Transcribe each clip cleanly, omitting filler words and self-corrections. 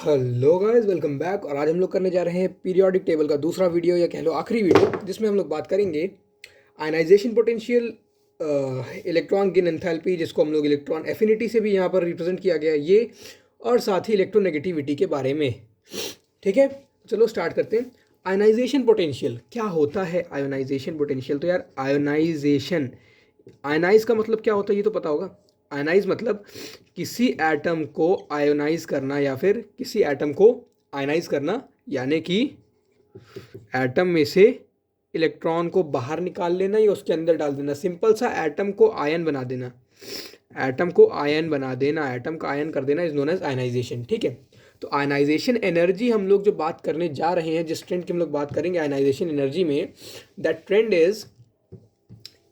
Hello guys, welcome back. और आज हम लोग करने जा रहे हैं पीरियोडिक टेबल का दूसरा वीडियो या कह लो आखिरी वीडियो, जिसमें हम लोग बात करेंगे ionisation potential, electron gain enthalpy, जिसको हम लोग इलेक्ट्रॉन एफिनिटी से भी यहाँ पर रिप्रेजेंट किया गया है ये, और साथ ही इलेक्ट्रोनेगेटिविटी के बारे में। ठीक है, चलो स्टार्ट करते हैं। आयनाइजेशन पोटेंशियल क्या होता है? आयोनाइजेशन पोटेंशियल तो यार आयोनाइजेशन, आयनाइज का मतलब क्या होता है ये तो पता होगा। आयनाइज मतलब किसी एटम को आयोनाइज करना या फिर किसी एटम को आयनाइज करना, यानी कि एटम में से इलेक्ट्रॉन को बाहर निकाल लेना या उसके अंदर डाल देना। सिंपल सा एटम को आयन बना देना, एटम को आयन बना देना, एटम का आयन कर देना इज नोन एज आयनाइजेशन। ठीक है, तो आयनाइजेशन एनर्जी हम लोग जो बात करने जा रहे हैं, जिस ट्रेंड की हम लोग बात करेंगे आयनाइजेशन एनर्जी में, दैट ट्रेंड इज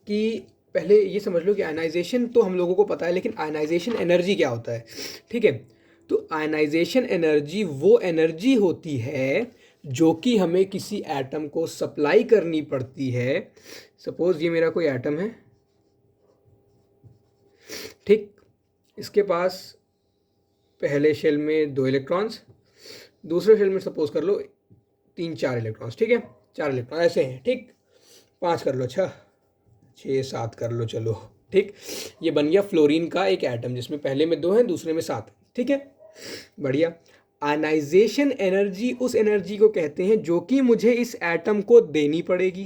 कि पहले ये समझ लो कि आयनाइजेशन तो हम लोगों को पता है, लेकिन आयनाइजेशन एनर्जी क्या होता है। ठीक है, तो आयनाइजेशन एनर्जी वो एनर्जी होती है जो कि हमें किसी एटम को सप्लाई करनी पड़ती है। सपोज ये मेरा कोई एटम है, ठीक, इसके पास पहले शेल में 2 इलेक्ट्रॉन्स, दूसरे शेल में सपोज कर लो 3-4 इलेक्ट्रॉन्स। ठीक है, 4 इलेक्ट्रॉन ऐसे हैं, ठीक, 5 कर लो, 6-7 कर लो, चलो ठीक। ये बन गया फ्लोरीन का एक एटम, जिसमें पहले में 2 हैं, दूसरे में 7। ठीक है, बढ़िया। आयनाइजेशन एनर्जी उस एनर्जी को कहते हैं जो कि मुझे इस एटम को देनी पड़ेगी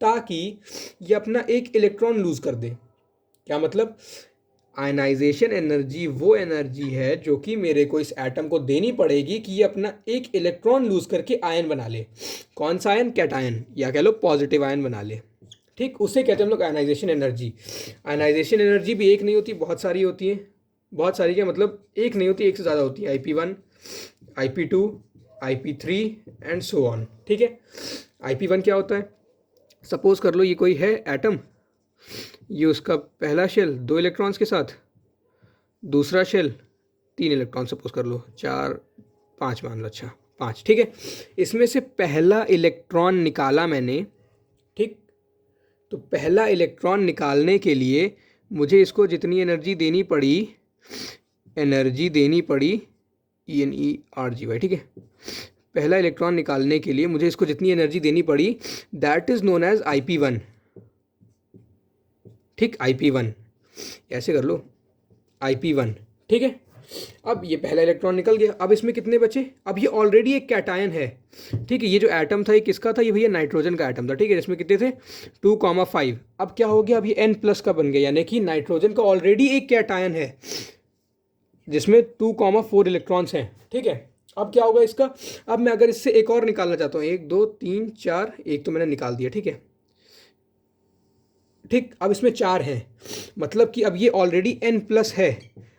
ताकि ये अपना एक इलेक्ट्रॉन लूज कर दे। क्या मतलब? आयनाइजेशन एनर्जी वो एनर्जी है जो कि मेरे को इस एटम को देनी पड़ेगी कि ये अपना एक इलेक्ट्रॉन लूज करके आयन बना ले। कौन सा आयन? कैटायन, या कह लो पॉजिटिव आयन बना ले। ठीक, उससे कहते हैं हम लोग आयनाइजेशन एनर्जी। आयनाइजेशन एनर्जी भी एक नहीं होती, बहुत सारी होती है। बहुत सारी क्या मतलब? एक नहीं होती, एक से ज़्यादा होती है। IP1, IP2, IP3 and so on. ठीक है, IP1 क्या होता है? सपोज कर लो ये कोई है एटम, ये उसका पहला शेल 2 इलेक्ट्रॉन्स के साथ, दूसरा शेल 3 इलेक्ट्रॉन, सपोज कर लो 4-5 मान लो, अच्छा 5। ठीक है, इसमें से पहला इलेक्ट्रॉन निकाला मैंने, ठीक, तो पहला इलेक्ट्रॉन निकालने के लिए मुझे इसको जितनी एनर्जी देनी पड़ी, ENERGY, ठीक है, पहला इलेक्ट्रॉन निकालने के लिए मुझे इसको जितनी एनर्जी देनी पड़ी, that is known as IP1। ठीक, IP1 ऐसे कर लो, IP1। ठीक है, अब ये पहला इलेक्ट्रॉन निकल गया, अब इसमें कितने बचे? अब ये ऑलरेडी एक कैटायन है। ठीक है, ये जो एटम था ये किसका था? ये भैया नाइट्रोजन का एटम था। ठीक है, इसमें कितने थे? 2,5। अब क्या हो गया? अब ये N+ का बन गया, यानी कि नाइट्रोजन का ऑलरेडी एक कैटायन है जिसमें 2,4 इलेक्ट्रॉन्स हैं। ठीक है, अब क्या होगा इसका? अब मैं अगर इससे एक और निकालना चाहता हूँ, 1 2 3 4, एक तो मैंने निकाल दिया। ठीक है, ठीक, अब इसमें 4 हैं, मतलब कि अब ये ऑलरेडी N+ है।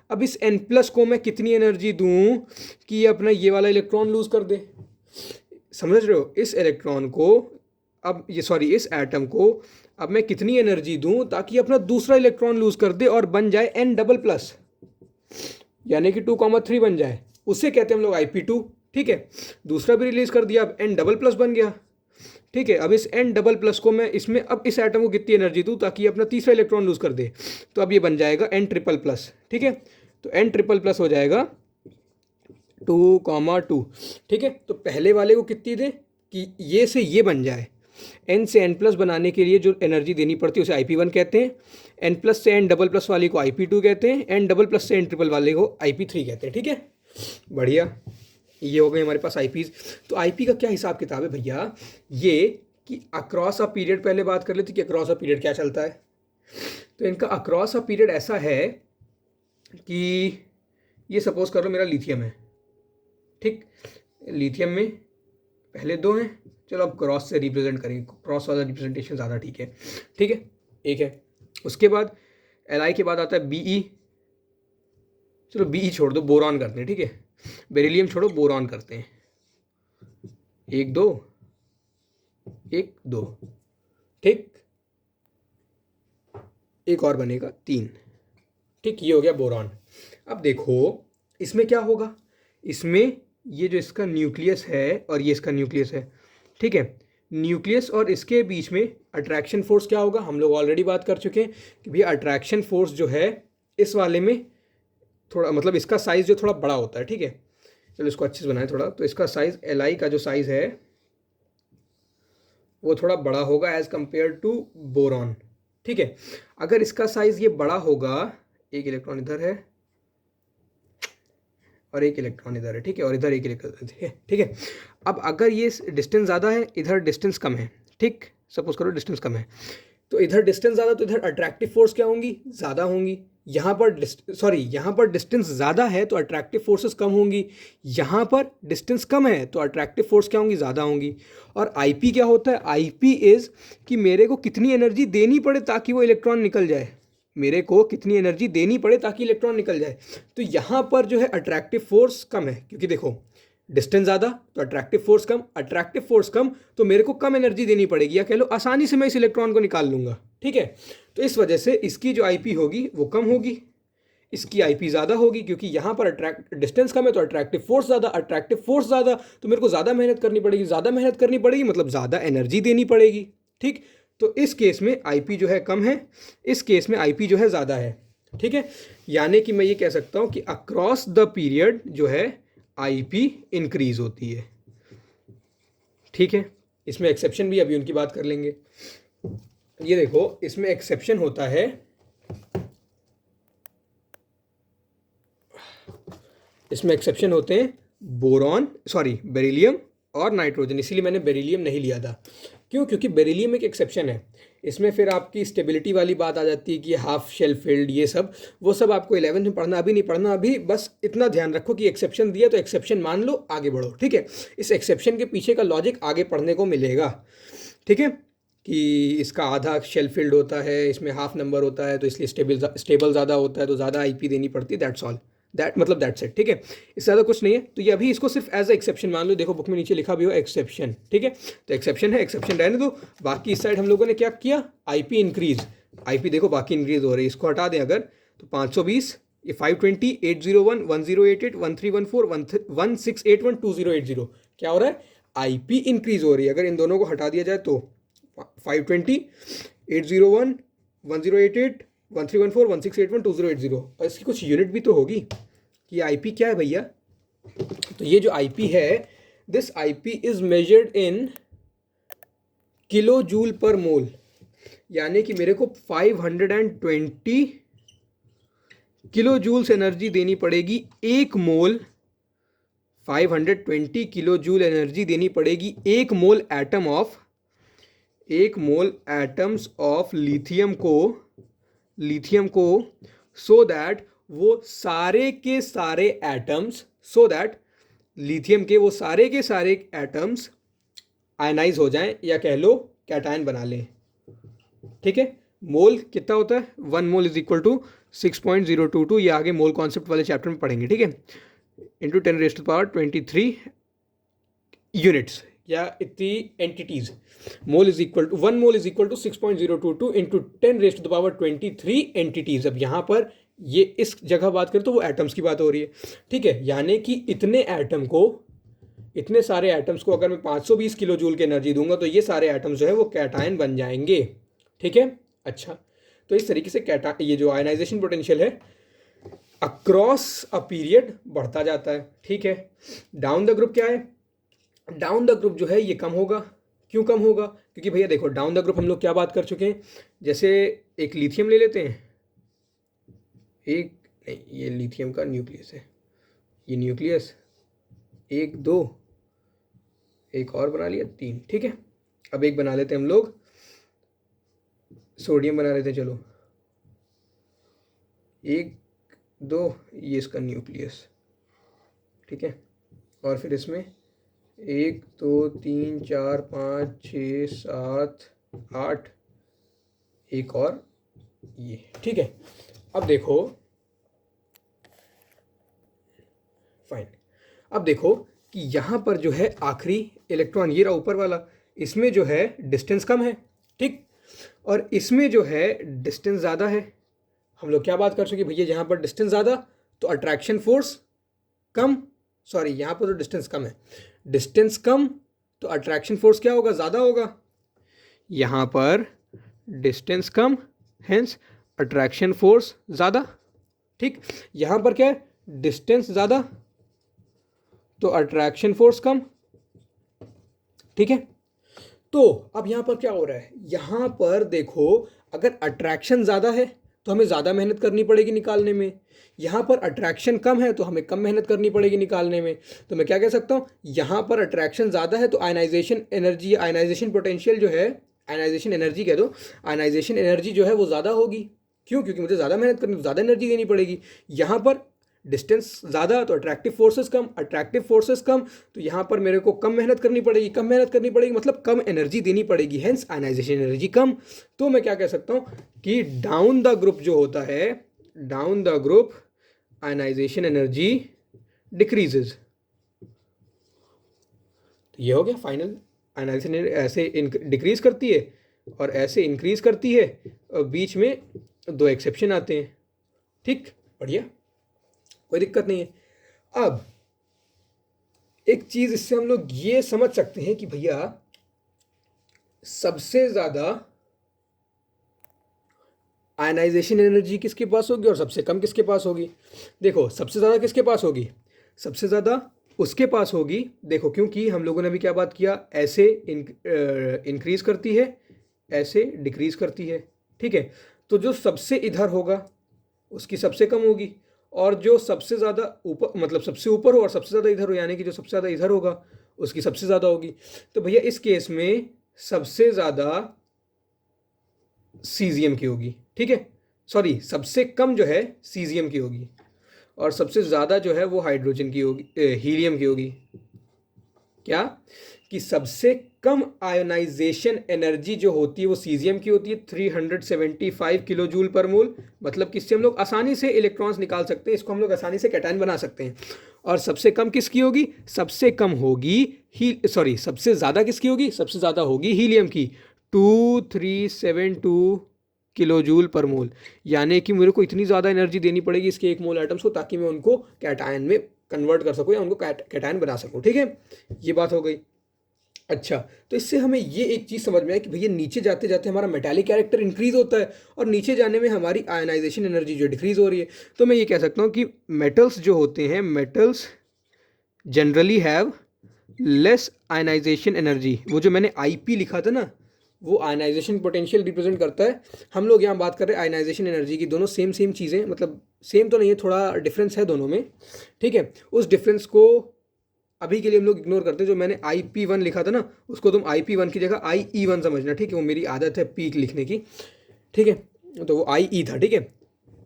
अब इस N+ को मैं कितनी एनर्जी दूं कि ये अपना ये वाला इलेक्ट्रॉन लूज कर दे? समझ रहे हो? इस इलेक्ट्रॉन को, अब ये सॉरी इस एटम को अब मैं कितनी एनर्जी दूं ताकि अपना दूसरा इलेक्ट्रॉन लूज कर दे और बन जाए N++, यानी कि 2,3 बन जाए। उससे कहते हैं हम लोग IP2। ठीक है, दूसरा भी रिलीज कर दिया, अब N++ बन गया। ठीक है, अब इस N++ को मैं इसमें, अब इस एटम को कितनी एनर्जी दूँ ताकि अपना तीसरा इलेक्ट्रॉन लूज कर दे, तो अब ये बन जाएगा N++। ठीक है, तो N++ हो जाएगा 2,2। ठीक है, तो पहले वाले को कितनी दें कि ये से ये बन जाए? N से N+ बनाने के लिए जो एनर्जी देनी पड़ती है उसे IP1 कहते हैं, N+ से N++ वाले को IP2 कहते हैं, N++ से N+ वाले को IP3 कहते हैं। ठीक है, बढ़िया, ये हो गए हमारे पास IPs। तो IP का क्या हिसाब किताब है भैया? ये कि अक्रॉस अ पीरियड, पहले बात कर लेते कि अक्रॉस अ पीरियड क्या चलता है। तो इनका अक्रॉस अ पीरियड ऐसा है कि ये सपोज कर लो मेरा लिथियम है। ठीक, लिथियम में पहले 2 हैं, चलो अब क्रॉस से रिप्रेजेंट करेंगे, क्रॉस वाला रिप्रेजेंटेशन ज़्यादा ठीक है। ठीक है, एक है, उसके बाद Li के बाद आता है Be। चलो Be छोड़ दो, बोरॉन करते हैं। ठीक है, बेरिलियम छोड़ो, बोरॉन करते हैं। 1 2 1 2, ठीक, एक और बनेगा 3। ठीक, ये हो गया बोरॉन। अब देखो इसमें क्या होगा, इसमें ये जो इसका न्यूक्लियस है और ये इसका न्यूक्लियस है। ठीक है, न्यूक्लियस और इसके बीच में अट्रैक्शन फोर्स क्या होगा? हम लोग ऑलरेडी बात कर चुके हैं कि भैया अट्रैक्शन फोर्स जो है इस वाले में थोड़ा, मतलब इसका साइज जो थोड़ा बड़ा होता है। ठीक है, चलो इसको अच्छे से बनाएं थोड़ा। तो इसका साइज़ Li का जो साइज़ है वो थोड़ा बड़ा होगा एज़ कम्पेयर टू बोरॉन, ठीक है। अगर इसका साइज़ ये बड़ा होगा, एक इलेक्ट्रॉन इधर है और एक इलेक्ट्रॉन इधर है, ठीक है, और इधर एक इलेक्ट्रॉन, ठीक है। अब अगर ये डिस्टेंस ज़्यादा है, इधर डिस्टेंस कम है, ठीक, सपोज करो डिस्टेंस कम है, तो इधर डिस्टेंस ज़्यादा, तो इधर अट्रैक्टिव फोर्स क्या होंगी, ज़्यादा होंगी। यहाँ पर डिस्टेंस ज़्यादा है तो अट्रैक्टिव फोर्सेस कम होंगी। यहाँ पर डिस्टेंस कम है तो अट्रैक्टिव फोर्स क्या होंगी, ज़्यादा होंगी। और आईपी क्या होता है, आईपी इज़ कि मेरे को कितनी एनर्जी देनी पड़े ताकि वो इलेक्ट्रॉन निकल जाए, मेरे को कितनी एनर्जी देनी पड़े ताकि इलेक्ट्रॉन निकल जाए। तो यहाँ पर जो है अट्रैक्टिव फोर्स कम है, क्योंकि देखो डिस्टेंस ज़्यादा तो अट्रैक्टिव फोर्स कम तो मेरे को कम एनर्जी देनी पड़ेगी, या कह लो आसानी से मैं इस इलेक्ट्रॉन को निकाल लूँगा, ठीक है। तो इस वजह से इसकी जो आईपी होगी वो कम होगी, इसकी आईपी ज़्यादा होगी, क्योंकि यहाँ पर डिस्टेंस कम है तो अट्रैक्टिव फोर्स ज़्यादा तो मेरे को ज़्यादा मेहनत करनी पड़ेगी, मतलब ज़्यादा एनर्जी देनी पड़ेगी, ठीक। तो इस केस में आईपी जो है कम है, इस केस में आईपी जो है ज़्यादा है, ठीक है। यानी कि मैं ये कह सकता हूँ कि अक्रॉस द पीरियड जो है आईपी इंक्रीज होती है, ठीक है। इसमें एक्सेप्शन भी अभी उनकी बात कर लेंगे। ये देखो इसमें एक्सेप्शन होता है, इसमें एक्सेप्शन होते हैं बेरिलियम और नाइट्रोजन। इसीलिए मैंने बेरिलियम नहीं लिया था, क्यों, क्योंकि बेरिलियम एक एक्सेप्शन है। इसमें फिर आपकी स्टेबिलिटी वाली बात आ जाती है कि हाफ शेल फिल्ड, ये सब वो सब आपको 11th में पढ़ना, अभी नहीं पढ़ना। अभी बस इतना ध्यान रखो कि एक्सेप्शन दिया तो एक्सेप्शन मान लो, आगे बढ़ो, ठीक है। इस एक्सेप्शन के पीछे का लॉजिक आगे पढ़ने को मिलेगा, ठीक है, कि इसका आधा शेल फिल्ड होता है, इसमें हाफ नंबर होता है, तो इसलिए स्टेबल ज़्यादा होता है, तो ज़्यादा आईपी देनी पड़ती है, दैट्स ऑल, दैट्स इट, ठीक है। इससे ज़्यादा कुछ नहीं है। तो ये अभी इसको सिर्फ एज अ एक्सेप्शन मान लो, देखो बुक में नीचे लिखा भी हो एक्सेप्शन, ठीक है। तो एक्सेप्शन है, एक्सेप्शन रहने दो। बाकी इस साइड हम लोगों ने क्या किया, आईपी इंक्रीज, आईपी देखो बाकी इंक्रीज हो रही है, इसको हटा दें अगर, तो 520, ये 520, 801, 1088, 1314, 1681, 2080, क्या हो रहा है, आईपी इंक्रीज हो रही है। अगर इन दोनों को हटा दिया जाए तो 520, 801, 1088, 1314, 1681, 2080, और इसकी कुछ यूनिट भी तो होगी कि आईपी क्या है भैया। तो ये जो आईपी है, this IP is measured in kilo joule per mole, यानी कि मेरे को 520 किलो जूल्स एनर्जी देनी पड़ेगी एक मोल, 520 किलो जूल एनर्जी देनी पड़ेगी एक मोल एटम्स ऑफ लिथियम को सो दैट वो सारे के सारे एटम्स, लिथियम के वो सारे के सारे एटम्स आयनाइज हो जाएं, या कह लो कैटायन बना लें, ठीक है। मोल कितना होता है, 1 मोल इज इक्वल टू 6.022, ये आगे मोल कॉन्सेप्ट वाले चैप्टर में पढ़ेंगे, ठीक है, इंटू 10⁻23 यूनिट्स या इतनी entities. Mole is equal to 1 mole is equal to 6.022 into 10⁻23 entities. अब यहाँ पर ये इस जगह बात करें तो वो एटम्स की बात हो रही है, ठीक है। यानी कि इतने सारे एटम्स को अगर मैं 520 किलो जूल की एनर्जी दूंगा तो ये सारे एटम्स जो है वो कैटायन बन जाएंगे, ठीक है। अच्छा, तो इस तरीके से ये जो आयनाइजेशन पोटेंशियल है अक्रॉस अ पीरियड बढ़ता जाता है, ठीक है। डाउन द ग्रुप क्या है, डाउन द ग्रुप जो है ये कम होगा। क्यों कम होगा, क्योंकि भैया देखो डाउन द ग्रुप हम लोग क्या बात कर चुके हैं, जैसे एक लिथियम ले लेते हैं, एक नहीं, ये लिथियम का न्यूक्लियस है, ये न्यूक्लियस 1 2, एक और बना लिया 3, ठीक है। अब एक बना लेते हैं हम लोग, सोडियम बना लेते हैं, चलो 1 2, ये इसका न्यूक्लियस, ठीक है। और फिर इसमें 1 2 3 4 5 6 7 8, एक और ये, ठीक है। अब देखो फाइन, अब देखो कि यहाँ पर जो है आखिरी इलेक्ट्रॉन ये रहा ऊपर वाला, इसमें जो है डिस्टेंस कम है, ठीक, और इसमें जो है डिस्टेंस ज़्यादा है। हम लोग क्या बात कर चुके भैया, यहाँ पर डिस्टेंस ज़्यादा तो अट्रैक्शन फोर्स कम, सॉरी यहाँ पर तो डिस्टेंस कम है, डिस्टेंस कम तो अट्रैक्शन फोर्स क्या होगा, ज़्यादा होगा। यहाँ पर डिस्टेंस कम, हेंस अट्रैक्शन फोर्स ज़्यादा, ठीक। यहाँ पर क्या है, डिस्टेंस ज़्यादा तो अट्रैक्शन फोर्स कम, ठीक है। तो अब यहाँ पर क्या हो रहा है, यहाँ पर देखो अगर अट्रैक्शन ज़्यादा है तो हमें ज़्यादा मेहनत करनी पड़ेगी निकालने में, यहाँ पर अट्रैक्शन कम है तो हमें कम मेहनत करनी पड़ेगी निकालने में। तो मैं क्या कह सकता हूँ, यहाँ पर अट्रैक्शन ज़्यादा है तो आयनाइजेशन एनर्जी, आयनाइजेशन पोटेंशियल जो है, आयनाइजेशन एनर्जी कह दो, आयनाइजेशन एनर्जी जो है वो ज़्यादा होगी। क्यों? क्योंकि मुझे ज़्यादा मेहनत करनी, ज़्यादा एनर्जी देनी पड़ेगी। यहाँ पर डिस्टेंस ज़्यादा तो अट्रैक्टिव फोर्सेस कम, अट्रैक्टिव फोर्सेस कम तो यहाँ पर मेरे को कम मेहनत करनी पड़ेगी, कम मेहनत करनी पड़ेगी मतलब कम एनर्जी देनी पड़ेगी, हेंस आयनाइजेशन एनर्जी कम। तो मैं क्या कह सकता हूँ कि डाउन द ग्रुप जो होता है, down the group ionisation energy decreases. तो ये हो गया फाइनल, आयनाइजेशन ऐसे डिक्रीज करती है और ऐसे इंक्रीज करती है, और बीच में दो एक्सेप्शन आते हैं, ठीक, बढ़िया, कोई दिक्कत नहीं है। अब एक चीज इससे हम लोग ये समझ सकते हैं कि भैया सबसे ज्यादा आयनाइजेशन एनर्जी किसके पास होगी और सबसे कम किसके पास होगी। देखो सबसे ज़्यादा किसके पास होगी, सबसे ज़्यादा उसके पास होगी। देखो क्योंकि हम लोगों ने अभी क्या बात किया, ऐसे इंक्रीज करती है, ऐसे डिक्रीज करती है, ठीक है। तो जो सबसे इधर होगा उसकी सबसे कम होगी, और जो सबसे ज़्यादा ऊपर, मतलब सबसे ऊपर हो और सबसे ज़्यादा इधर हो, यानी कि जो सबसे ज़्यादा इधर होगा उसकी सबसे ज़्यादा होगी। तो भैया इस केस में सबसे ज़्यादा सीजियम की होगी, ठीक है, सॉरी सबसे कम जो है सीजियम की होगी, और सबसे ज़्यादा जो है वो हाइड्रोजन की होगी, हीलियम की होगी। क्या कि सबसे कम आयोनाइजेशन एनर्जी जो होती है वो सीजियम की होती है, 375 किलो जूल पर मोल, मतलब कि इससे हम लोग आसानी से इलेक्ट्रॉन्स निकाल सकते हैं, इसको हम लोग आसानी से कैटायन बना सकते हैं। और सबसे कम किसकी होगी, सबसे कम होगी सबसे ज़्यादा किसकी होगी, सबसे ज़्यादा होगी हीलियम की, 2372 किलो जूल पर मोल। यानी कि मेरे को इतनी ज़्यादा एनर्जी देनी पड़ेगी इसके एक मोल एटम्स को, ताकि मैं उनको कैटायन में कन्वर्ट कर सकूँ या उनको कैटायन बना सकूँ, ठीक है, ये बात हो गई। अच्छा, तो इससे हमें ये एक चीज़ समझ में आया कि भैया नीचे जाते जाते हमारा मेटालिक कैरेक्टर इंक्रीज होता है और नीचे जाने में हमारी आयनाइजेशन एनर्जी जो डिक्रीज हो रही है। तो मैं ये कह सकता हूँ कि मेटल्स जो होते हैं, metals generally have less ionisation energy. वो जो मैंने आईपी लिखा था ना, वो आयनाइजेशन पोटेंशियल रिप्रेजेंट करता है। हम लोग यहाँ बात कर रहे हैं आयनाइजेशन एनर्जी की, दोनों सेम सेम चीज़ें, मतलब सेम तो नहीं है, थोड़ा डिफरेंस है दोनों में, ठीक है। उस डिफरेंस को अभी के लिए हम लोग इग्नोर करते हैं। जो मैंने IP1 लिखा था ना, उसको तुम IP1 की जगह IE1 समझना, ठीक है, वो मेरी आदत है पीक लिखने की, ठीक है। तो वो IE था, ठीक है,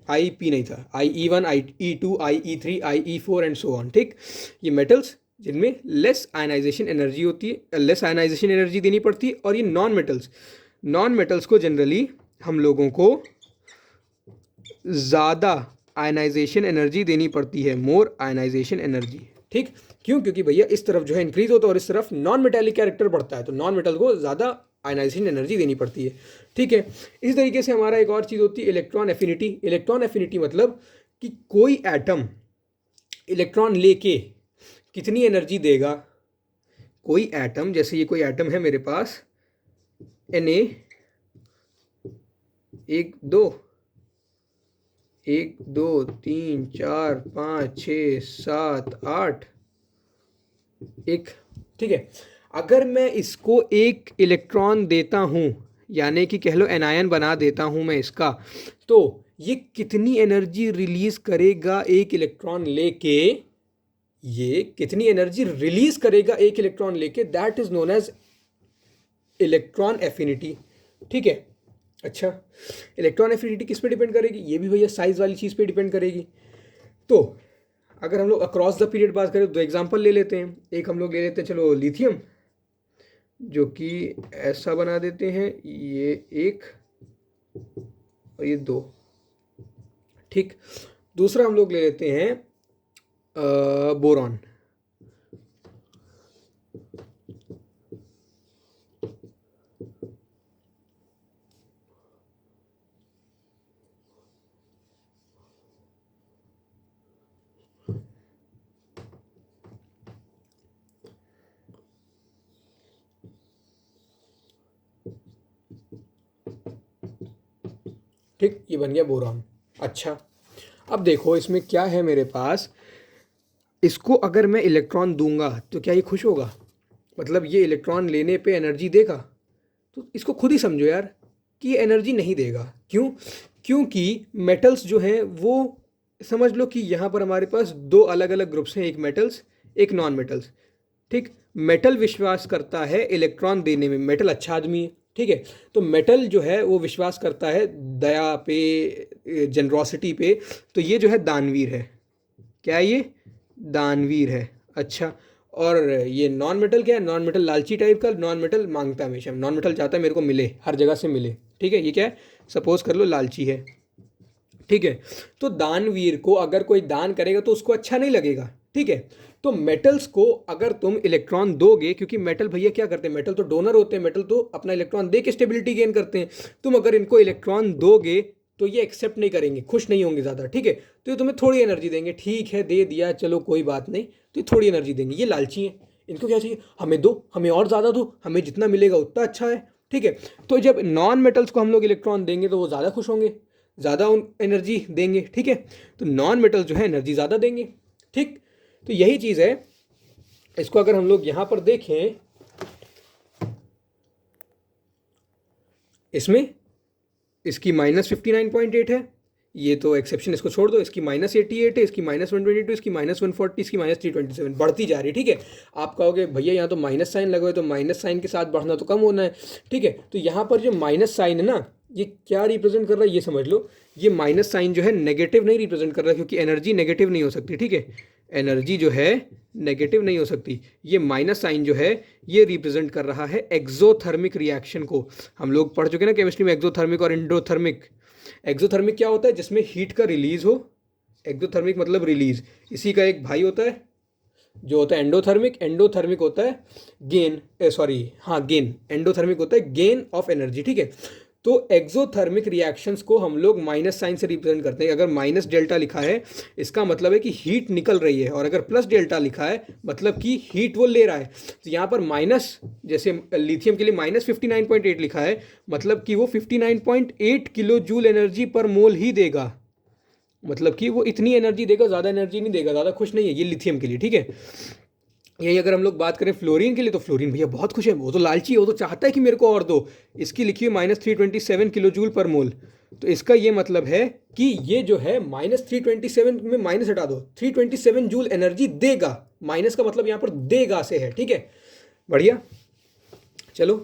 IP नहीं था, IE1, IE2, IE3, IE4 and so on, ठीक। ये मेटल्स जिनमें लेस आयनाइजेशन एनर्जी होती है, लेस आयनाइजेशन एनर्जी देनी पड़ती है, और ये नॉन मेटल्स को जनरली हम लोगों को ज़्यादा आयनाइजेशन एनर्जी देनी पड़ती है, मोर आयनाइजेशन एनर्जी, ठीक। क्यों? क्योंकि भैया इस तरफ जो है इंक्रीज होता है और इस तरफ नॉन मेटालिक कैरेक्टर बढ़ता है, तो नॉन मेटल को ज़्यादा आयनाइजेशन एनर्जी देनी पड़ती है, ठीक है। इसी तरीके से हमारा एक और चीज़ होती है इलेक्ट्रॉन एफिनिटी। इलेक्ट्रॉन एफिनिटी मतलब कि कोई एटम इलेक्ट्रॉन लेके कितनी एनर्जी देगा। कोई एटम, जैसे ये कोई एटम है मेरे पास Na, 1 2 1 2 3 4 5 6 7 8 1, ठीक है। अगर मैं इसको एक इलेक्ट्रॉन देता हूँ, यानी कि कह लो एनायन बना देता हूँ मैं इसका, तो ये कितनी एनर्जी रिलीज करेगा एक इलेक्ट्रॉन लेके, ये कितनी एनर्जी रिलीज करेगा एक इलेक्ट्रॉन लेके, that is known as electron affinity, ठीक है। अच्छा, इलेक्ट्रॉन एफिनिटी किस पे डिपेंड करेगी, ये भी भैया साइज वाली चीज़ पे डिपेंड करेगी। तो अगर हम लोग अक्रॉस द पीरियड बात करें तो एग्जांपल ले लेते हैं, एक हम लोग ले लेते हैं, चलो लिथियम, जो कि ऐसा बना देते हैं, ये 1 और ये 2, ठीक। दूसरा हम लोग ले लेते हैं बोरॉन, ठीक, ये बन गया बोरॉन। अच्छा, अब देखो इसमें क्या है मेरे पास, इसको अगर मैं इलेक्ट्रॉन दूंगा तो क्या ये खुश होगा? मतलब ये इलेक्ट्रॉन लेने पे एनर्जी देगा? तो इसको खुद ही समझो यार कि ये एनर्जी नहीं देगा। क्यों? क्योंकि मेटल्स जो हैं वो, समझ लो कि यहाँ पर हमारे पास दो अलग अलग ग्रुप्स हैं, एक मेटल्स एक नॉन मेटल्स। ठीक, मेटल विश्वास करता है इलेक्ट्रॉन देने में, मेटल अच्छा आदमी है, ठीक है। तो मेटल जो है वो विश्वास करता है दया पे, जनरॉसिटी पे, तो ये जो है दानवीर है। क्या ये दानवीर है? अच्छा। और ये नॉन मेटल क्या है? नॉन मेटल लालची टाइप का, नॉन मेटल मांगता है हमेशा, नॉन मेटल चाहता है मेरे को मिले, हर जगह से मिले, ठीक है। ये क्या है? सपोज कर लो लालची है, ठीक है। तो दानवीर को अगर कोई दान करेगा तो उसको अच्छा नहीं लगेगा, ठीक है। तो मेटल्स को अगर तुम इलेक्ट्रॉन दोगे, क्योंकि मेटल भैया क्या करते हैं, मेटल तो डोनर होते हैं, मेटल तो अपना इलेक्ट्रॉन दे के स्टेबिलिटी गेन करते हैं। तुम अगर इनको इलेक्ट्रॉन दोगे तो ये एक्सेप्ट नहीं करेंगे, खुश नहीं होंगे ज़्यादा, ठीक है। तो ये तुम्हें थोड़ी एनर्जी देंगे, ठीक है दे दिया चलो कोई बात नहीं, तो ये थोड़ी एनर्जी देंगे। ये लालची है, इनको क्या चाहिए? हमें दो, हमें और ज़्यादा दो, हमें जितना मिलेगा उतना अच्छा है, ठीक है। तो जब नॉन मेटल्स को हम लोग इलेक्ट्रॉन देंगे तो वो ज़्यादा खुश होंगे, ज़्यादा एनर्जी देंगे, ठीक है। तो नॉन मेटल जो है एनर्जी ज़्यादा देंगे, ठीक। तो यही चीज़ है। इसको अगर हम लोग यहाँ पर देखें, इसमें इसकी -59.8 है, ये तो एक्सेप्शन, इसको छोड़ दो। इसकी -88 है, इसकी -122, इसकी -140, इसकी -327, बढ़ती जा रही है, ठीक है। आप कहोगे भैया यहाँ तो माइनस साइन लगा हुआ है, तो माइनस साइन के साथ बढ़ना तो कम होना है, ठीक है। तो यहाँ पर जो माइनस साइन है ना, ये क्या रिप्रेजेंट कर रहा है ये समझ लो। ये माइनस साइन जो है नेगेटिव नहीं रिप्रेजेंट कर रहा है, क्योंकि एनर्जी नेगेटिव नहीं हो सकती, ठीक है। एनर्जी जो है नेगेटिव नहीं हो सकती। ये माइनस साइन जो है ये रिप्रेजेंट कर रहा है एक्सोथर्मिक रिएक्शन को। हम लोग पढ़ चुके ना केमिस्ट्री में एक्सोथर्मिक और एंडोथर्मिक। एक्सोथर्मिक क्या होता है? जिसमें हीट का रिलीज हो, एक्सोथर्मिक मतलब रिलीज। इसी का एक भाई होता है जो होता है एंडोथर्मिक। एंडोथर्मिक होता है गेन, गेन। एंडोथर्मिक होता है गेन ऑफ एनर्जी, ठीक है। तो एक्सोथर्मिक रिएक्शंस को हम लोग माइनस साइन से रिप्रेजेंट करते हैं। अगर माइनस डेल्टा लिखा है इसका मतलब है कि हीट निकल रही है, और अगर प्लस डेल्टा लिखा है मतलब कि हीट वो ले रहा है। तो यहाँ पर माइनस, जैसे लिथियम के लिए -59.8 लिखा है, मतलब कि वो 59.8 किलो जूल एनर्जी पर मोल ही देगा, मतलब कि वो इतनी एनर्जी देगा, ज़्यादा एनर्जी नहीं देगा, ज़्यादा खुश नहीं है ये लिथियम के लिए, ठीक है। यही अगर हम लोग बात करें फ्लोरीन के लिए, तो फ्लोरीन भैया बहुत खुश है, वो तो लालची है, वो तो चाहता है कि मेरे को और दो। इसकी लिखी हुई -327 किलो जूल पर मोल। तो इसका ये मतलब है कि ये जो है -327 में माइनस हटा दो, 327 जूल एनर्जी देगा। माइनस का मतलब यहाँ पर देगा से है, ठीक है। बढ़िया, चलो।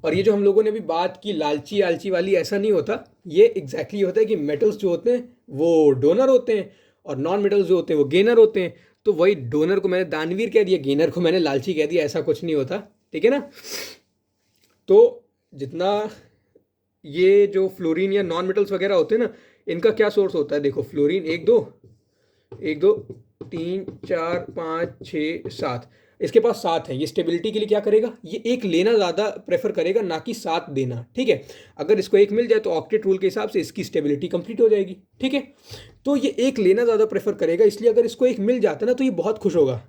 और ये जो हम लोगों ने अभी बात की लालची आलची वाली, ऐसा नहीं होता। ये एग्जैक्टली होता है कि मेटल्स जो होते हैं वो डोनर होते हैं, और नॉन मेटल्स जो होते हैं वो गेनर होते हैं। तो वही डोनर को मैंने दानवीर कह दिया, गेनर को मैंने लालची कह दिया, ऐसा कुछ नहीं होता, ठीक है ना। तो जितना ये जो फ्लोरीन या नॉन मेटल्स वगैरह होते हैं ना, इनका क्या सोर्स होता है? देखो फ्लोरीन 1 2 3 4 5 6 7, इसके पास 7 है। ये स्टेबिलिटी के लिए क्या करेगा? ये एक लेना ज़्यादा प्रेफर करेगा, ना कि 7 देना, ठीक है। अगर इसको एक मिल जाए तो ऑक्टेट रूल के हिसाब से इसकी स्टेबिलिटी कंप्लीट हो जाएगी, ठीक है। तो ये एक लेना ज़्यादा प्रेफर करेगा, इसलिए अगर इसको एक मिल जाता है ना तो ये बहुत खुश होगा,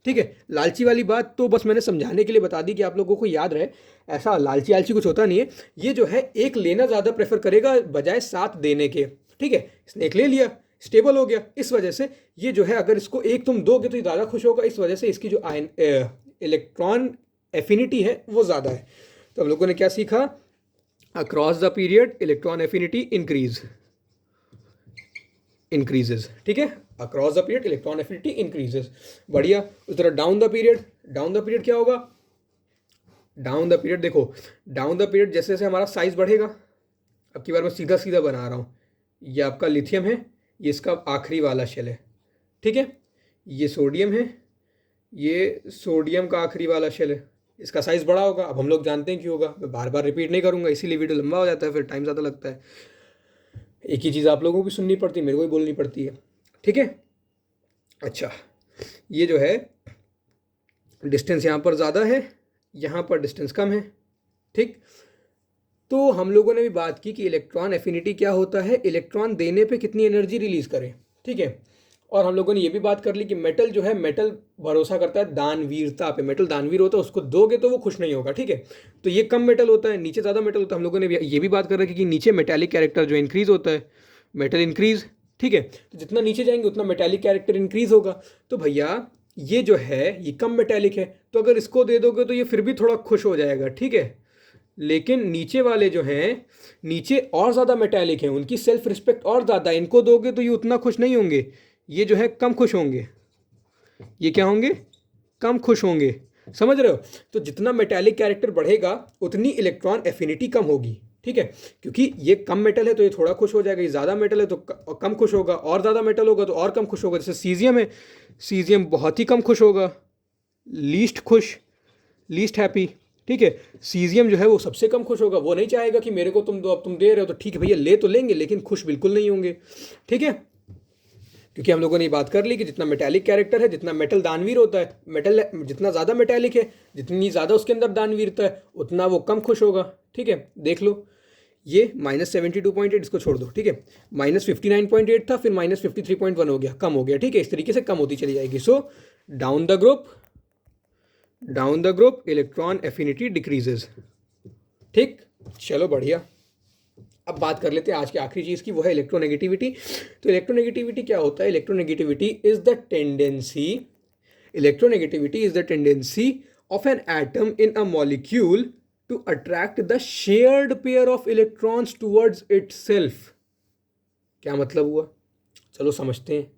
ठीक है। लालची वाली बात तो बस मैंने समझाने के लिए बता दी कि आप लोगों को याद रहे, ऐसा लालची आलची कुछ होता नहीं है। ये जो है एक लेना ज़्यादा प्रेफर करेगा बजाय 7 देने के, ठीक है। इसने एक ले लिया, स्टेबल हो गया, इस वजह से ये जो है अगर इसको एक तुम दोगे तो ये ज़्यादा खुश होगा, इस वजह से इसकी जो इलेक्ट्रॉन एफिनिटी है वो ज़्यादा है। तो हम लोगों ने क्या सीखा? Across the period electron affinity increases, ठीक है। Across the period electron affinity increases. बढ़िया। उस तरह डाउन द पीरियड क्या होगा? डाउन द पीरियड देखो, डाउन द पीरियड जैसे जैसे हमारा साइज बढ़ेगा, अब की बार मैं सीधा सीधा बना रहा हूँ, ये आपका लिथियम है, ये इसका आखिरी वाला शेल है, ठीक है। ये सोडियम है, ये सोडियम का आखिरी वाला शेल है, इसका साइज़ बड़ा होगा। अब हम लोग जानते हैं क्यों होगा, मैं बार बार रिपीट नहीं करूँगा, इसीलिए वीडियो लंबा हो जाता है, फिर टाइम ज़्यादा लगता है। एक ही चीज़ आप लोगों को भी सुननी पड़ती है, मेरे को भी बोलनी पड़ती है, ठीक है। अच्छा, ये जो है डिस्टेंस यहाँ पर ज़्यादा है, यहाँ पर डिस्टेंस कम है, ठीक। तो हम लोगों ने भी बात की कि इलेक्ट्रॉन एफिनिटी क्या होता है, इलेक्ट्रॉन देने पे कितनी एनर्जी रिलीज करें, ठीक है। और हम लोगों ने ये भी बात कर ली कि मेटल जो है, मेटल भरोसा करता है दानवीरता पे। मेटल दानवीर होता है, उसको दोगे तो वो खुश नहीं होगा, ठीक है। तो ये कम मेटल होता है, नीचे ज़्यादा मेटल होता है। हम लोगों ने ये भी बात कर रखी कि नीचे मेटेलिक कैरेक्टर जो इंक्रीज होता है, मेटल इंक्रीज, ठीक है। तो जितना नीचे जाएंगे उतना मेटालिक कैरेक्टर इंक्रीज होगा। तो भैया ये जो है ये कम मेटालिक है, तो अगर इसको दे दोगे तो ये फिर भी थोड़ा खुश हो जाएगा, ठीक है। लेकिन नीचे वाले जो हैं, नीचे और ज़्यादा मेटालिक हैं, उनकी सेल्फ रिस्पेक्ट और ज़्यादा, इनको दोगे तो ये उतना खुश नहीं होंगे, ये जो है कम खुश होंगे। ये क्या होंगे? कम खुश होंगे, समझ रहे हो। तो जितना मेटालिक कैरेक्टर बढ़ेगा उतनी इलेक्ट्रॉन एफिनिटी कम होगी, ठीक है। क्योंकि ये कम मेटल है तो ये थोड़ा खुश हो जाएगा, ये ज़्यादा मेटल है तो कम खुश होगा, और ज़्यादा मेटल होगा तो और कम खुश होगा। जैसे सीजियम है, सीजियम बहुत ही कम खुश होगा, लीस्ट खुश, लीस्ट हैप्पी, ठीक है। सीजियम जो है वो सबसे कम खुश होगा, वो नहीं चाहेगा कि मेरे को तुम दो, अब तुम दे रहे हो तो ठीक है भैया ले तो लेंगे, लेकिन खुश बिल्कुल नहीं होंगे, ठीक है। क्योंकि हम लोगों ने बात कर ली कि जितना मेटालिक कैरेक्टर है, जितना मेटल दानवीर होता है, मेटल जितना ज़्यादा मेटालिक है, जितनी ज़्यादा उसके अंदर दानवीरता है, उतना वो कम खुश होगा, ठीक है। देख लो ये -72.8, इसको छोड़ दो, ठीक है। -59.8 था, फिर -53.1 हो गया, कम हो गया, ठीक है। इस तरीके से कम होती चली जाएगी। So down the group electron affinity decreases, ठीक। चलो बढ़िया। अब बात कर लेते हैं आज की आखिरी चीज़ की, वो है इलेक्ट्रोनेगेटिविटी। तो इलेक्ट्रोनेगेटिविटी क्या होता है? Electronegativity is the tendency of an atom in a molecule to attract the shared pair of electrons towards itself. क्या मतलब हुआ? चलो समझते हैं।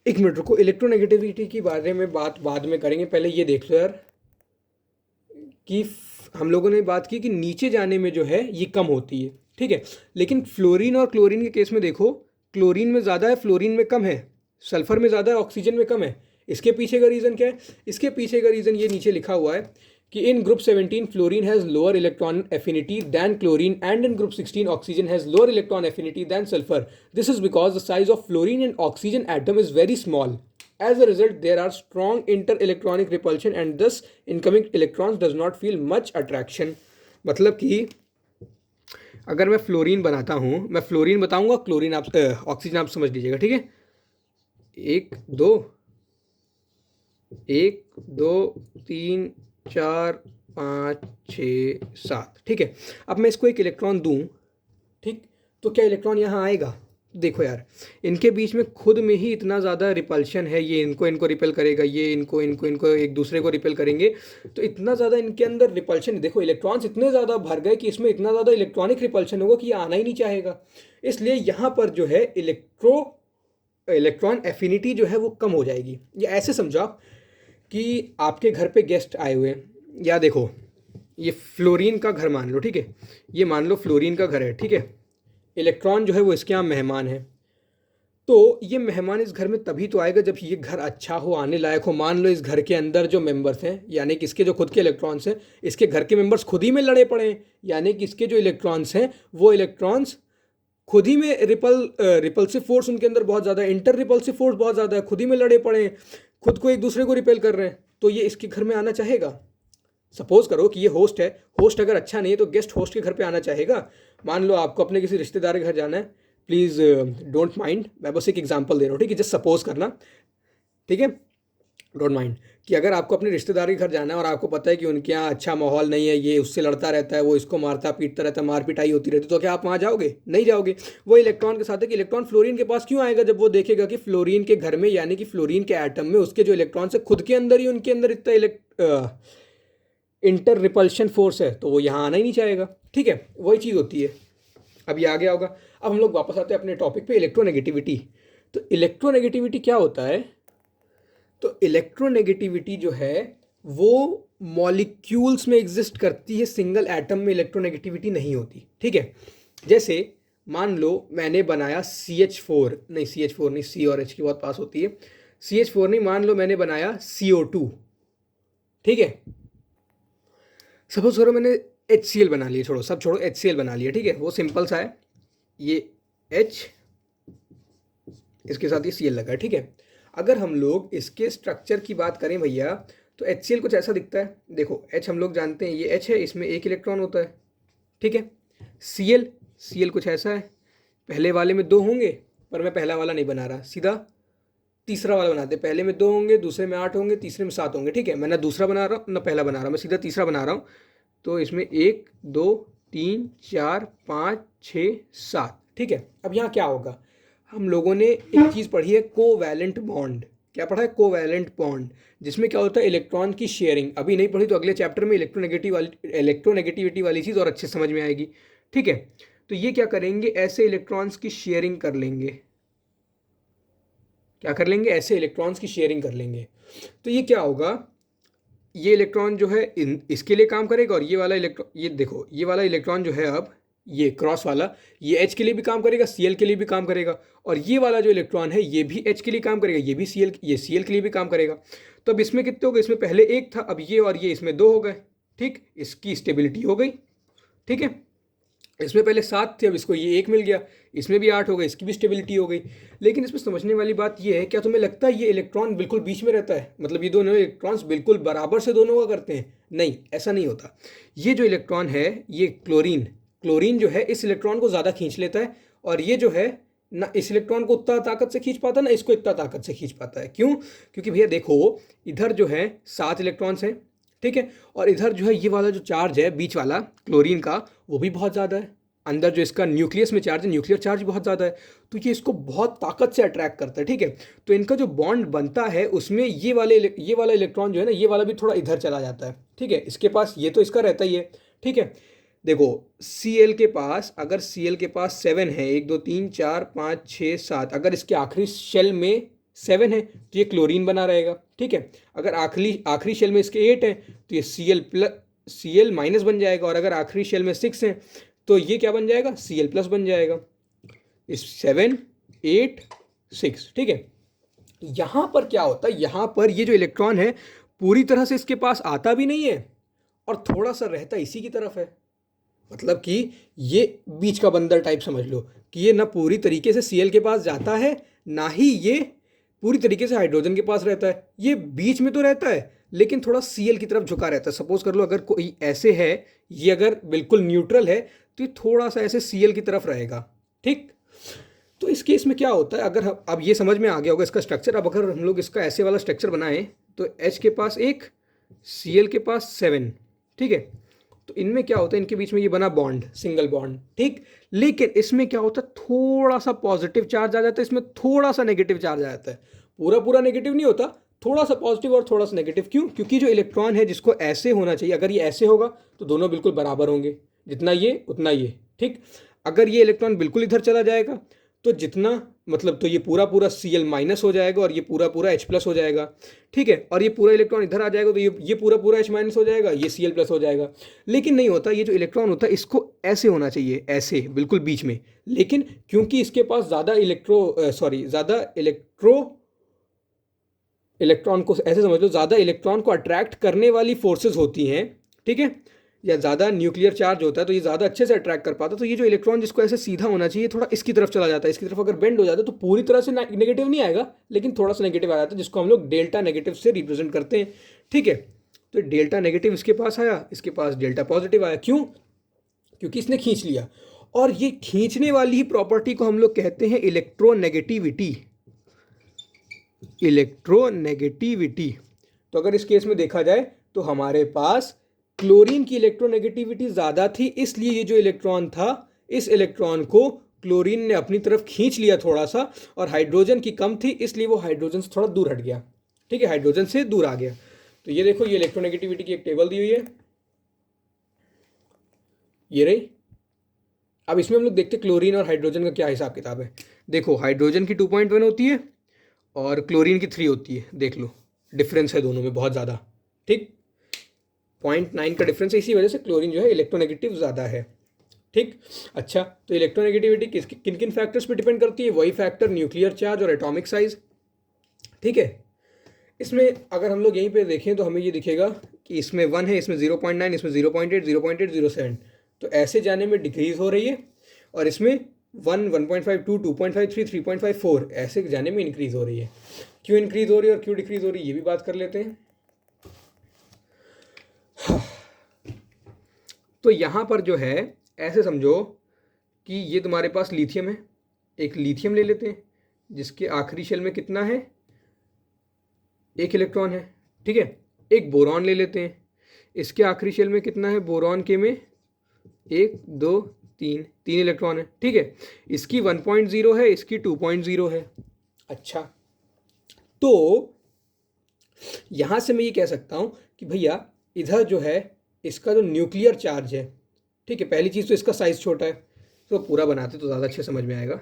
एक मिनट रुको, इलेक्ट्रोनेगेटिविटी के बारे में बात बाद में करेंगे, पहले ये देख लो यार कि हम लोगों ने बात की कि नीचे जाने में जो है ये कम होती है, ठीक है। लेकिन फ्लोरीन और क्लोरीन के केस में देखो, क्लोरीन में ज़्यादा है, फ्लोरीन में कम है, सल्फर में ज़्यादा है, ऑक्सीजन में कम है। इसके पीछे का रीज़न क्या है? इसके पीछे का रीज़न ये नीचे लिखा हुआ है कि in group 17 fluorine has lower electron affinity than chlorine and in group 16 oxygen has lower electron affinity than sulphur. This is because the size of fluorine and oxygen atom is very small. As a result, there are strong inter-electronic repulsion and thus incoming electrons does not feel much attraction. मतलब कि अगर मैं fluorine बनाता हूँ, मैं fluorine बताऊँगा, chlorine आप oxygen आप समझ लीजिएगा, ठीक है। 1 2 3 4 5 6 7, ठीक है। अब मैं इसको एक इलेक्ट्रॉन दूँ, ठीक, तो क्या इलेक्ट्रॉन यहाँ आएगा? देखो यार, इनके बीच में खुद में ही इतना ज़्यादा रिपल्शन है, ये इनको रिपेल करेगा, ये इनको एक दूसरे को रिपेल करेंगे, तो इतना ज़्यादा इनके अंदर रिपल्शन, देखो इलेक्ट्रॉन्स इतने ज़्यादा भर गए कि इसमें इतना ज़्यादा इलेक्ट्रॉनिक रिपल्शन होगा कि ये आना ही नहीं चाहेगा। इसलिए यहाँ पर जो है इलेक्ट्रॉन एफिनिटी जो है वो कम हो जाएगी। ये ऐसे समझो कि आपके घर पे गेस्ट आए हुए हैं, या देखो ये फ्लोरीन का घर मान लो, ठीक है, ये मान लो फ्लोरीन का घर है, ठीक है। इलेक्ट्रॉन जो है वो इसके यहाँ मेहमान है, तो ये मेहमान इस घर में तभी तो आएगा जब ये घर अच्छा हो, आने लायक हो। मान लो इस घर के अंदर जो मेंबर्स हैं, यानी कि इसके जो खुद के इलेक्ट्रॉन्स हैं, इसके घर के मेंबर्स खुद ही में लड़े पड़े हैं, यानी कि इसके जो इलेक्ट्रॉन्स हैं वो इलेक्ट्रॉन्स खुद ही में रिपल्सिव फोर्स उनके अंदर बहुत ज़्यादा है, इंटर रिपल्सिव फोर्स बहुत ज़्यादा है, खुद ही में लड़े पड़े हैं, खुद को एक दूसरे को रिपेल कर रहे हैं, तो ये इसके घर में आना चाहेगा। सपोज करो कि ये होस्ट है, होस्ट अगर अच्छा नहीं है तो गेस्ट होस्ट के घर पे आना चाहेगा। मान लो आपको अपने किसी रिश्तेदार के घर जाना है, प्लीज़ डोंट माइंड, मैं बस एक एग्जांपल दे रहा हूँ, ठीक है, जस्ट सपोज करना, ठीक है, डोंट माइंड, कि अगर आपको अपने रिश्तेदार के घर जाना है और आपको पता है कि उनके यहाँ अच्छा माहौल नहीं है, ये उससे लड़ता रहता है, वो इसको मारता पीटता रहता है, मार पिटाई होती रहती है, तो क्या आप वहाँ जाओगे? नहीं जाओगे। वो इलेक्ट्रॉन के साथ है कि इलेक्ट्रॉन फ्लोरीन के पास क्यों आएगा? जब वो देखेगा कि फ्लोरीन के घर में, यानी कि फ्लोरीन के एटम में उसके जो इलेक्ट्रॉन्स है खुद के अंदर ही उनके अंदर इतना इंटर रिपल्शन फोर्स है, तो वो यहाँ आना ही नहीं चाहेगा, ठीक है। वही चीज़ होती है। अब ये आ गया होगा। अब हम लोग वापस आते हैं अपने टॉपिक पे, इलेक्ट्रोनेगेटिविटी। तो इलेक्ट्रोनेगेटिविटी क्या होता है? तो इलेक्ट्रोनेगेटिविटी जो है वो मॉलिक्यूल्स में एग्जिस्ट करती है, सिंगल एटम में इलेक्ट्रोनेगेटिविटी नहीं होती, ठीक है। जैसे मान लो मैंने बनाया CH4 नहीं, C और H की बहुत पास होती है, CH4 नहीं, मान लो मैंने बनाया CO2, ठीक है। सपोज करो मैंने HCl बना लिया, छोड़ो सब छोड़ो, HCl बना लिया, ठीक है, वो सिंपल सा है, ये H, इसके साथ ये Cl लगा है, ठीक है। अगर हम लोग इसके स्ट्रक्चर की बात करें भैया, तो HCl कुछ ऐसा दिखता है, देखो H हम लोग जानते हैं ये H है, इसमें एक इलेक्ट्रॉन होता है, ठीक है। Cl कुछ ऐसा है, पहले वाले में 2 होंगे, पर मैं पहला वाला नहीं बना रहा, सीधा तीसरा वाला बनाते हैं, पहले में 2 होंगे, दूसरे में 8 होंगे, तीसरे में 7 होंगे, ठीक है। मैं ना दूसरा बना रहा हूँ ना पहला बना रहा हूँ, मैं सीधा तीसरा बना रहा हूँ। तो इसमें 1 2 3 4 5 6 7, ठीक है। अब यहाँ क्या होगा? हम लोगों ने एक चीज़ पढ़ी है, कोवैलेंट बॉन्ड। क्या पढ़ा है? कोवैलेंट बॉन्ड, जिसमें क्या होता है, इलेक्ट्रॉन की शेयरिंग। अभी नहीं पढ़ी तो अगले चैप्टर में इलेक्ट्रोनेगेटिविटी वाली चीज़ और अच्छे समझ में आएगी। ठीक है, तो ये क्या करेंगे, ऐसे इलेक्ट्रॉन्स की शेयरिंग कर लेंगे। क्या कर लेंगे? ऐसे इलेक्ट्रॉन्स की शेयरिंग कर लेंगे। तो ये क्या होगा, ये इलेक्ट्रॉन जो है इसके लिए काम करेगा, और ये वाला इलेक्ट्रॉन, ये देखो, ये वाला इलेक्ट्रॉन जो है, अब ये क्रॉस वाला, ये H के लिए भी काम करेगा, Cl के लिए भी काम करेगा, और ये वाला जो इलेक्ट्रॉन है ये भी H के लिए काम करेगा, ये भी Cl के लिए भी काम करेगा। तो अब इसमें कितने हो गए? इसमें पहले एक था, अब ये और ये इसमें दो हो गए। ठीक, इसकी स्टेबिलिटी हो गई। ठीक है, इसमें पहले 7 थे, अब इसको ये 1 मिल गया, इसमें भी 8 हो गए, इसकी भी स्टेबिलिटी हो गई। लेकिन इसमें समझने वाली बात ये है, क्या तुम्हें लगता है ये इलेक्ट्रॉन बिल्कुल बीच में रहता है, मतलब ये दोनों इलेक्ट्रॉन्स बिल्कुल बराबर से दोनों का करते हैं? नहीं, ऐसा नहीं होता। ये जो इलेक्ट्रॉन है, ये क्लोरीन जो है, इस इलेक्ट्रॉन को ज़्यादा खींच लेता है, और ये जो है ना, इस इलेक्ट्रॉन को उतना ताकत से खींच पाता, ना इसको इतना ताकत से खींच पाता है। क्यों? क्योंकि भैया देखो, इधर जो है 7 इलेक्ट्रॉन्स हैं, ठीक है, और इधर जो है ये वाला जो चार्ज है बीच वाला क्लोरीन का, वो भी बहुत ज़्यादा है। अंदर जो इसका न्यूक्लियस में चार्ज है, न्यूक्लियर चार्ज बहुत ज़्यादा है, तो ये इसको बहुत ताकत से अट्रैक्ट करता है। ठीक है, तो इनका जो बॉन्ड बनता है उसमें ये वाला इलेक्ट्रॉन जो है ना, ये वाला भी थोड़ा इधर चला जाता है। ठीक है, इसके पास ये तो इसका रहता ही है। ठीक है, देखो Cl के पास, अगर Cl के पास 7 है, 1 2 3 4 5 6 7, अगर इसके आखिरी शेल में 7 है तो ये क्लोरीन बना रहेगा। ठीक है, अगर आखिरी शेल में इसके 8 है तो ये Cl माइनस बन जाएगा, और अगर आखिरी शेल में 6 है तो ये क्या बन जाएगा? Cl प्लस बन जाएगा। इस 7 8 6। ठीक है, यहाँ पर क्या होता है, यहाँ पर ये जो इलेक्ट्रॉन है पूरी तरह से इसके पास आता भी नहीं है, और थोड़ा सा रहता इसी की तरफ है। मतलब कि ये बीच का बंदर टाइप समझ लो, कि ये ना पूरी तरीके से Cl के पास जाता है, ना ही ये पूरी तरीके से हाइड्रोजन के पास रहता है। ये बीच में तो रहता है, लेकिन थोड़ा Cl की तरफ झुका रहता है। सपोज कर लो अगर कोई ऐसे है, ये अगर बिल्कुल न्यूट्रल है, तो ये थोड़ा सा ऐसे Cl की तरफ रहेगा। ठीक, तो इस केस में क्या होता है, अगर अब ये समझ में आ गया होगा इसका स्ट्रक्चर। अब अगर हम लोग इसका ऐसे वाला स्ट्रक्चर बनाएं, तो H के पास 1, Cl के पास 7। ठीक है, तो इनमें क्या होता है, इनके बीच में ये बना बॉन्ड, सिंगल बॉन्ड। ठीक, लेकिन इसमें क्या होता है, थोड़ा सा पॉजिटिव चार्ज आ जाता है, इसमें थोड़ा सा नेगेटिव चार्ज आ जाता है। पूरा नेगेटिव नहीं होता, थोड़ा सा पॉजिटिव और थोड़ा सा नेगेटिव। क्यों? क्योंकि जो इलेक्ट्रॉन है जिसको ऐसे होना चाहिए, अगर ये ऐसे होगा तो दोनों बिल्कुल बराबर होंगे, जितना ये उतना ये। ठीक, अगर ये इलेक्ट्रॉन बिल्कुल इधर चला जाएगा तो जितना, मतलब तो ये पूरा Cl माइनस हो जाएगा, और ये पूरा H प्लस हो जाएगा। ठीक है, और ये पूरा इलेक्ट्रॉन इधर आ जाएगा तो ये पूरा H माइनस हो जाएगा, ये Cl प्लस हो जाएगा। लेकिन नहीं होता, ये जो इलेक्ट्रॉन होता है इसको ऐसे होना चाहिए, ऐसे बिल्कुल बीच में। लेकिन क्योंकि इसके पास ज़्यादा इलेक्ट्रॉन को, ऐसे समझ लो, ज़्यादा इलेक्ट्रॉन को अट्रैक्ट करने वाली फोर्सेज होती हैं। ठीक है, या ज़्यादा न्यूक्लियर चार्ज होता है तो ये ज़्यादा अच्छे से अट्रैक्ट कर पाता है। तो ये जो इलेक्ट्रॉन जिसको ऐसे सीधा होना चाहिए, थोड़ा इसकी तरफ चला जाता है। इसकी तरफ अगर बेंड हो जाता है तो पूरी तरह से नेगेटिव नहीं आएगा, लेकिन थोड़ा सा नेगेटिव आ जाता है, जिसको हम लोग डेल्टा नेगेटिव से रिप्रेजेंट करते हैं। ठीक है, तो डेल्टा नेगेटिव इसके पास आया, इसके पास डेल्टा पॉजिटिव आया। क्यों? क्योंकि इसने खींच लिया, और ये खींचने वाली ही प्रॉपर्टी को हम लोग कहते हैं इलेक्ट्रोनेगेटिविटी। तो अगर इस केस में देखा जाए तो हमारे पास क्लोरीन की इलेक्ट्रोनेगेटिविटी ज़्यादा थी, इसलिए ये जो इलेक्ट्रॉन था, इस इलेक्ट्रॉन को क्लोरीन ने अपनी तरफ खींच लिया थोड़ा सा, और हाइड्रोजन की कम थी, इसलिए वो हाइड्रोजन से थोड़ा दूर हट गया। ठीक है, हाइड्रोजन से दूर आ गया। तो ये देखो, ये इलेक्ट्रोनेगेटिविटी की एक टेबल दी हुई है, ये रही। अब इसमें हम लोग देखते क्लोरीन और हाइड्रोजन का क्या हिसाब किताब है। देखो, हाइड्रोजन की 2.1 होती है और क्लोरीन की 3 होती है। देख लो, डिफरेंस है दोनों में बहुत ज़्यादा। ठीक, 0.9 का डिफरेंस है, इसी वजह से क्लोरीन जो है इलेक्ट्रोनेगेटिव ज़्यादा है। ठीक, अच्छा, तो इलेक्ट्रोनेगेटिविटी किन किन फैक्टर्स पे डिपेंड करती है? वही फैक्टर, न्यूक्लियर चार्ज और एटॉमिक साइज। ठीक है, इसमें अगर हम लोग यहीं पे देखें तो हमें ये दिखेगा कि इसमें 1 है, इसमें 0.9, इसमें 0.8, 0.8, 0.7, तो ऐसे जाने में डिक्रीज हो रही है, और इसमें 1, 1.5, 2, 2.5, 3, 3.5, 4 ऐसे जाने में इंक्रीज हो रही है। क्यों इंक्रीज हो रही है और क्यों डिक्रीज हो रही है, ये भी बात कर लेते हैं। तो यहाँ पर जो है, ऐसे समझो कि ये तुम्हारे पास लिथियम है, एक लिथियम ले लेते हैं जिसके आखिरी शेल में कितना है, 1 इलेक्ट्रॉन है। ठीक है, एक बोरॉन ले लेते हैं, इसके आखिरी शेल में कितना है, बोरॉन के में 1 2 तीन इलेक्ट्रॉन है, ठीक है। इसकी 1.0 है, इसकी 2.0 है। अच्छा, तो यहां से मैं ये कह सकता हूं कि भैया इधर जो है इसका जो न्यूक्लियर चार्ज है, ठीक है, पहली चीज़ तो इसका साइज छोटा है, तो पूरा बनाते तो ज़्यादा अच्छे समझ में आएगा।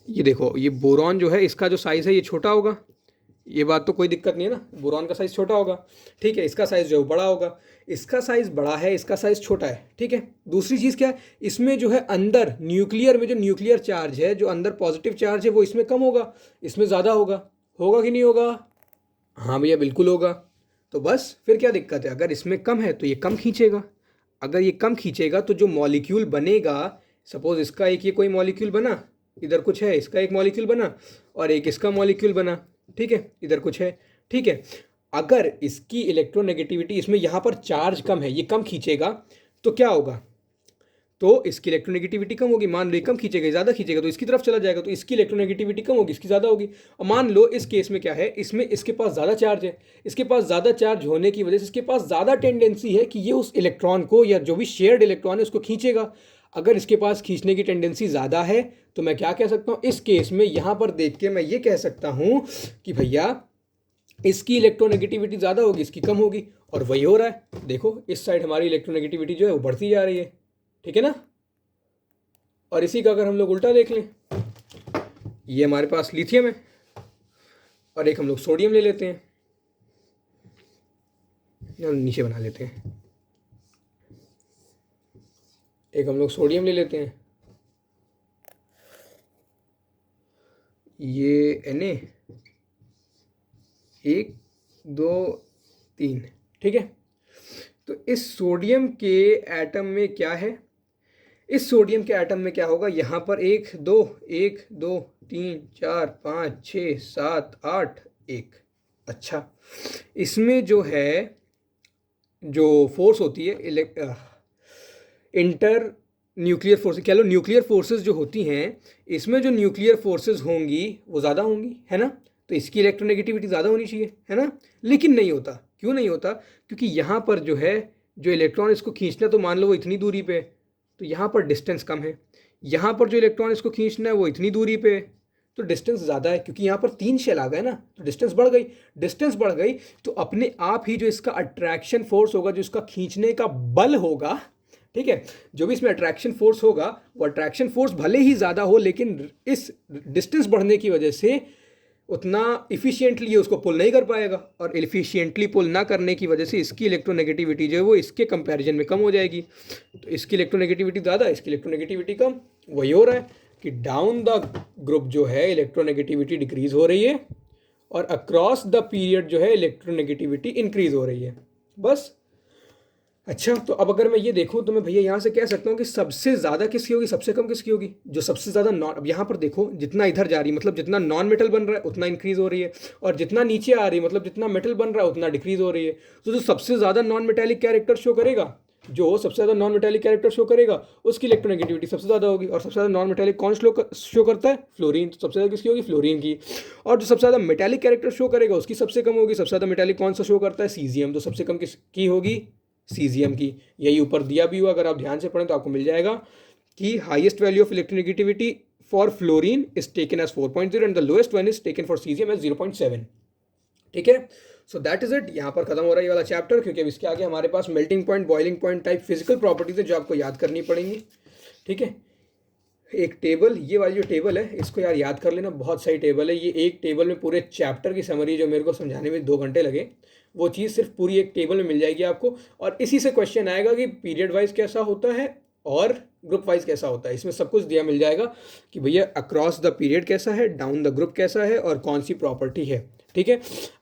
ये देखो, ये बोरॉन जो है इसका जो साइज़ है ये छोटा होगा, ये बात तो कोई दिक्कत नहीं है ना, बोरॉन का साइज़ छोटा होगा, ठीक है। इसका साइज़ जो है बड़ा होगा, इसका साइज़ बड़ा है, इसका साइज़ छोटा है, ठीक है। दूसरी चीज़ क्या है, इसमें जो है अंदर न्यूक्लियर में जो न्यूक्लियर चार्ज है, जो अंदर पॉजिटिव चार्ज है वो इसमें कम होगा, इसमें ज़्यादा होगा। होगा कि नहीं होगा? हाँ भैया बिल्कुल होगा। तो बस फिर क्या दिक्कत है, अगर इसमें कम है तो ये कम खींचेगा, अगर ये कम खींचेगा तो जो मॉलिक्यूल बनेगा, सपोज इसका एक ये कोई मॉलिक्यूल बना, इधर कुछ है, इसका एक मॉलिक्यूल बना और एक इसका मॉलिक्यूल बना, ठीक है, इधर कुछ है, ठीक है। अगर इसकी इलेक्ट्रोनेगेटिविटी, इसमें यहाँ पर चार्ज कम है, ये कम खींचेगा, तो क्या होगा, तो इसकी इलेक्ट्रोनेगेटिविटी कम होगी। मान लो ये कम खींचेगा, ज़्यादा खींचेगा तो इसकी तरफ चला जाएगा, तो इसकी इलेक्ट्रोनेगेटिविटी कम होगी, इसकी ज़्यादा होगी। और मान लो इस केस में क्या है, इसमें इसके पास ज़्यादा चार्ज है, इसके पास ज़्यादा चार्ज होने की वजह से इसके पास ज़्यादा टेंडेंसी है कि ये उस इलेक्ट्रॉन को या जो भी शेयर्ड इलेक्ट्रॉन है उसको खींचेगा। अगर इसके पास खींचने की टेंडेंसी ज़्यादा है तो मैं क्या कह सकता हूँ, इस केस में यहाँ पर देख के मैं ये कह सकता हूँ कि भैया इसकी इलेक्ट्रोनेगेटिविटी ज़्यादा होगी, इसकी कम होगी। और वही हो रहा है, देखो इस साइड हमारी इलेक्ट्रोनेगेटिविटी जो है वो बढ़ती जा रही है, ठीक है ना। और इसी का अगर हम लोग उल्टा देख लें, ये हमारे पास लिथियम है और एक हम लोग सोडियम ले लेते हैं, नीचे बना लेते हैं, एक हम लोग सोडियम ले लेते हैं, ये Na 1 2 3, ठीक है। तो इस सोडियम के एटम में क्या है, इस सोडियम के एटम में क्या होगा, यहाँ पर 1 2 3 4 5 6 7 8 1। अच्छा, इसमें जो है जो फोर्स होती है इंटर न्यूक्लियर फोर्सेस, कह लो न्यूक्लियर फोर्सेस जो होती हैं, इसमें जो न्यूक्लियर फोर्सेस होंगी वो ज़्यादा होंगी, है ना। तो इसकी इलेक्ट्रोनेगेटिविटी ज़्यादा होनी चाहिए, है ना। लेकिन नहीं होता, क्यों नहीं होता, क्योंकि यहाँ पर जो है जो इलेक्ट्रॉन इसको खींचना, तो मान लो वो इतनी दूरी पे, तो यहाँ पर डिस्टेंस कम है। यहाँ पर जो इलेक्ट्रॉन इसको खींचना है वो इतनी दूरी पे, तो डिस्टेंस ज़्यादा है, क्योंकि यहाँ पर 3 शेल आ गए ना, तो डिस्टेंस बढ़ गई। डिस्टेंस बढ़ गई तो अपने आप ही जो इसका अट्रैक्शन फोर्स होगा, जो इसका खींचने का बल होगा, ठीक है, जो भी इसमें अट्रैक्शन फोर्स होगा, वो अट्रैक्शन फोर्स भले ही ज़्यादा हो, लेकिन इस डिस्टेंस बढ़ने की वजह से उतना इफ़िशियंटली ये उसको पुल नहीं कर पाएगा, और इफ़िशियंटली पुल ना करने की वजह से इसकी इलेक्ट्रोनेगेटिविटी जो है वो इसके कंपैरिजन में कम हो जाएगी। तो इसकी इलेक्ट्रोनेगेटिविटी ज़्यादा, इसकी इलेक्ट्रोनेगेटिविटी कम। वही हो रहा है कि डाउन द ग्रुप जो है इलेक्ट्रोनेगेटिविटी डिक्रीज हो रही है, और अक्रॉस द पीरियड जो है इलेक्ट्रोनेगेटिविटी इंक्रीज हो रही है, बस। अच्छा, तो अब अगर मैं ये देखूं तो मैं भैया यहाँ से कह सकता हूँ कि सबसे ज़्यादा किसकी होगी, सबसे कम किसकी होगी, जो सबसे ज़्यादा नॉन, अब यहाँ पर देखो जितना इधर जा रही है मतलब जितना नॉन मेटल बन रहा है उतना इंक्रीज हो रही है, और जितना नीचे आ रही है मतलब जितना मेटल बन रहा है उतना डिक्रीज हो रही है। तो जो सबसे ज़्यादा नॉन मेटेलिक कैरेक्टर शो करेगा, जो सबसे ज़्यादा नॉन मेटेलिक कैरेक्टर शो करेगा उसकी इलेक्ट्रोनेगेटिविटी सबसे ज़्यादा होगी। और सबसे ज़्यादा नॉन मेटेलिक कौन शो करता है, फ्लोरीन, तो सबसे ज़्यादा किसकी होगी, फ्लोरीन की। और जो सबसे ज़्यादा मेटेलिक कैरेक्टर शो करेगा उसकी सबसे कम होगी। सबसे ज़्यादा मेटेलिक कौन सा शो करता है, सीजियम, तो सबसे कम किसकी होगी, सीजियम की। यही ऊपर दिया भी हुआ, अगर आप ध्यान से पढ़ें तो आपको मिल जाएगा कि highest value of electronegativity for fluorine is taken as 4.0 and the lowest one is taken for caesium as 0.7, ठीक है। सो दैट इज इट, यहाँ पर खत्म हो रहा है ये वाला चैप्टर, क्योंकि अब इसके आगे हमारे पास melting point, boiling point type physical properties है जो आपको याद करनी पड़ेंगी, ठीक है। एक टेबल, ये वाली जो टेबल है इसको यार याद कर लेना, बहुत सही टेबल है ये। एक टेबल में पूरे चैप्टर की समरी जो मेरे को समझाने में 2 घंटे लगे, वो चीज़ सिर्फ पूरी एक टेबल में मिल जाएगी आपको। और इसी से क्वेश्चन आएगा कि पीरियड वाइज कैसा होता है और ग्रुप वाइज कैसा होता है। इसमें सब कुछ दिया मिल जाएगा कि भैया अक्रॉस द पीरियड कैसा है, डाउन द ग्रुप कैसा है, और कौन सी प्रॉपर्टी है, ठीक है।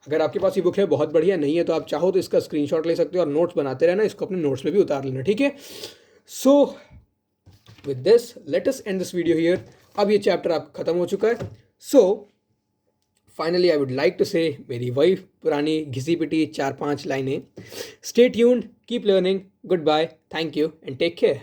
अगर आपके पास ये बुक है बहुत बढ़िया, नहीं है तो आप चाहो तो इसका स्क्रीनशॉट ले सकते हो और नोट्स बनाते रहना, इसको अपने नोट्स में भी उतार लेना, ठीक है। So with this let us end this video here. अब ये चैप्टर आप खत्म हो चुका है। So finally I would like to say, मेरी वही पुरानी घिसी पिटी 4-5 लाइनें, stay tuned, keep learning, good bye, thank you and take care.